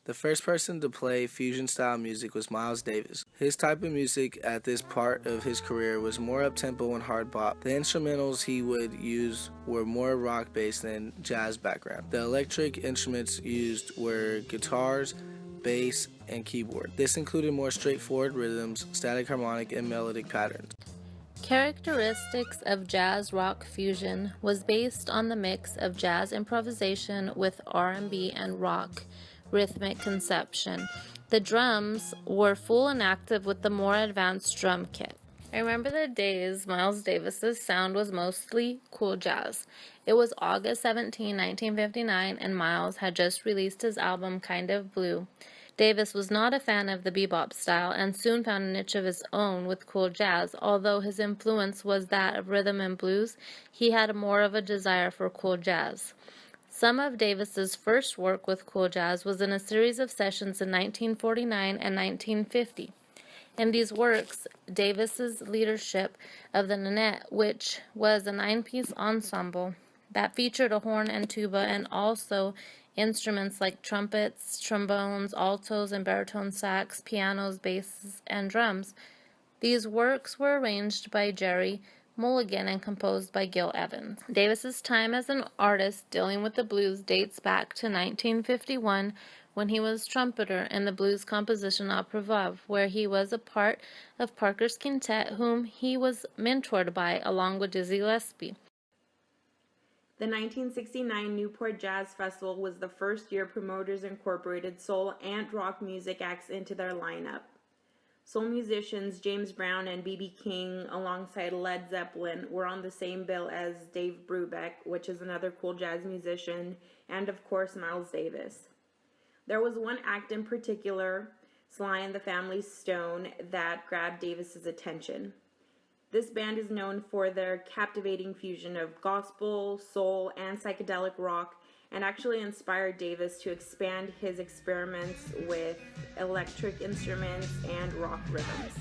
The first person to play fusion-style music was Miles Davis. His type of music at this part of his career was more up-tempo and hard bop. The instrumentals he would use were more rock-based than jazz background. The electric instruments used were guitars, bass, and keyboard. This included more straightforward rhythms, static harmonic, and melodic patterns. Characteristics of jazz rock fusion was based on the mix of jazz improvisation with R&B and rock rhythmic conception. The drums were full and active with the more advanced drum kit. I remember the days Miles Davis's sound was mostly cool jazz. It was August 17, 1959, and Miles had just released his album Kind of Blue. Davis was not a fan of the bebop style and soon found a niche of his own with cool jazz. Although his influence was that of rhythm and blues, he had more of a desire for cool jazz. Some of Davis's first work with cool jazz was in a series of sessions in 1949 and 1950. In these works, Davis's leadership of the Nanette, which was a 9-piece ensemble that featured a horn and tuba and also instruments like trumpets, trombones, altos, and baritone sax, pianos, basses, and drums. These works were arranged by Jerry Mulligan and composed by Gil Evans. Davis's time as an artist dealing with the blues dates back to 1951 when he was trumpeter in the blues composition Opera Veuve, where he was a part of Parker's Quintet, whom he was mentored by along with Dizzy Gillespie. The 1969 Newport Jazz Festival was the first year promoters incorporated soul and rock music acts into their lineup. Soul musicians James Brown and B.B. King, alongside Led Zeppelin, were on the same bill as Dave Brubeck, which is another cool jazz musician, and of course Miles Davis. There was one act in particular, Sly and the Family Stone, that grabbed Davis's attention. This band is known for their captivating fusion of gospel, soul, and psychedelic rock, and actually inspired Davis to expand his experiments with electric instruments and rock rhythms.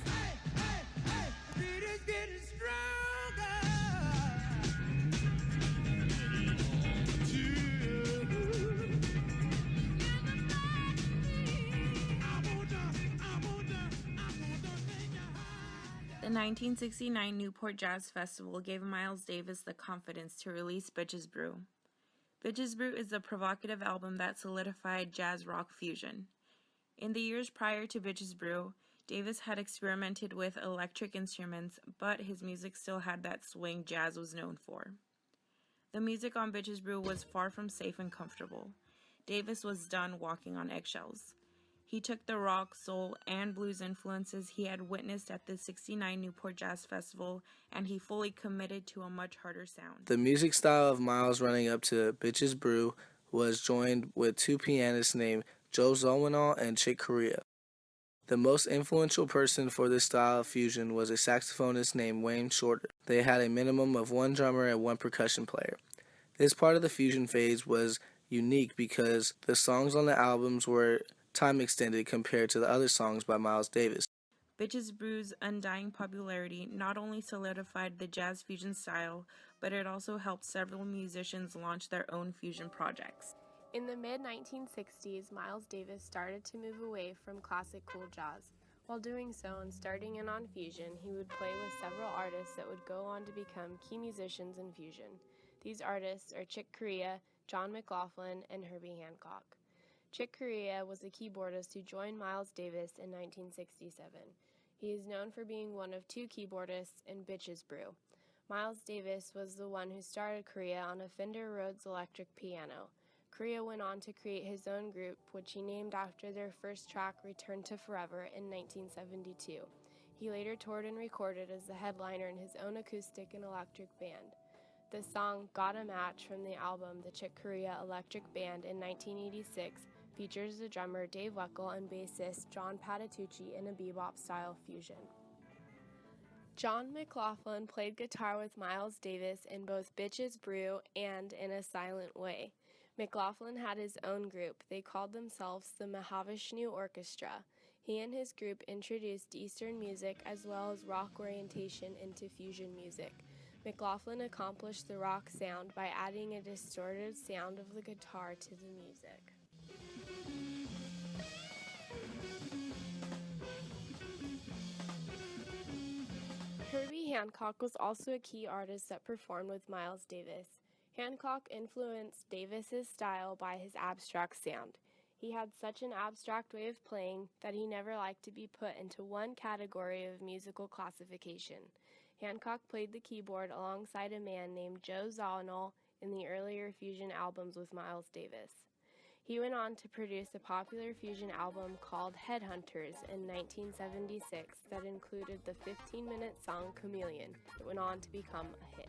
The 1969 Newport Jazz Festival gave Miles Davis the confidence to release Bitches Brew. Bitches Brew is a provocative album that solidified jazz rock fusion. In the years prior to Bitches Brew, Davis had experimented with electric instruments, but his music still had that swing jazz was known for. The music on Bitches Brew was far from safe and comfortable. Davis was done walking on eggshells. He took the rock, soul, and blues influences he had witnessed at the '69 Newport Jazz Festival, and he fully committed to a much harder sound. The music style of Miles running up to Bitches Brew was joined with two pianists named Joe Zawinul and Chick Corea. The most influential person for this style of fusion was a saxophonist named Wayne Shorter. They had a minimum of one drummer and one percussion player. This part of the fusion phase was unique because the songs on the albums were time extended compared to the other songs by Miles Davis. Bitches Brew's undying popularity not only solidified the jazz fusion style, but it also helped several musicians launch their own fusion projects. In the mid-1960s, Miles Davis started to move away from classic cool jazz. While doing so and starting in on fusion, he would play with several artists that would go on to become key musicians in fusion. These artists are Chick Corea, John McLaughlin, and Herbie Hancock. Chick Corea was a keyboardist who joined Miles Davis in 1967. He is known for being one of two keyboardists in Bitches Brew. Miles Davis was the one who started Corea on a Fender Rhodes electric piano. Corea went on to create his own group, which he named after their first track, Return to Forever, in 1972. He later toured and recorded as the headliner in his own acoustic and electric band. The song Got a Match from the album The Chick Corea Electric Band in 1986 features the drummer Dave Weckl and bassist John Patitucci in a bebop-style fusion. John McLaughlin played guitar with Miles Davis in both Bitches Brew and In a Silent Way. McLaughlin had his own group. They called themselves the Mahavishnu Orchestra. He and his group introduced Eastern music as well as rock orientation into fusion music. McLaughlin accomplished the rock sound by adding a distorted sound of the guitar to the music. Hancock was also a key artist that performed with Miles Davis. Hancock influenced Davis's style by his abstract sound. He had such an abstract way of playing that he never liked to be put into one category of musical classification. Hancock played the keyboard alongside a man named Joe Zawinul in the earlier fusion albums with Miles Davis. He went on to produce a popular fusion album called Headhunters in 1976 that included the 15-minute song Chameleon that went on to become a hit.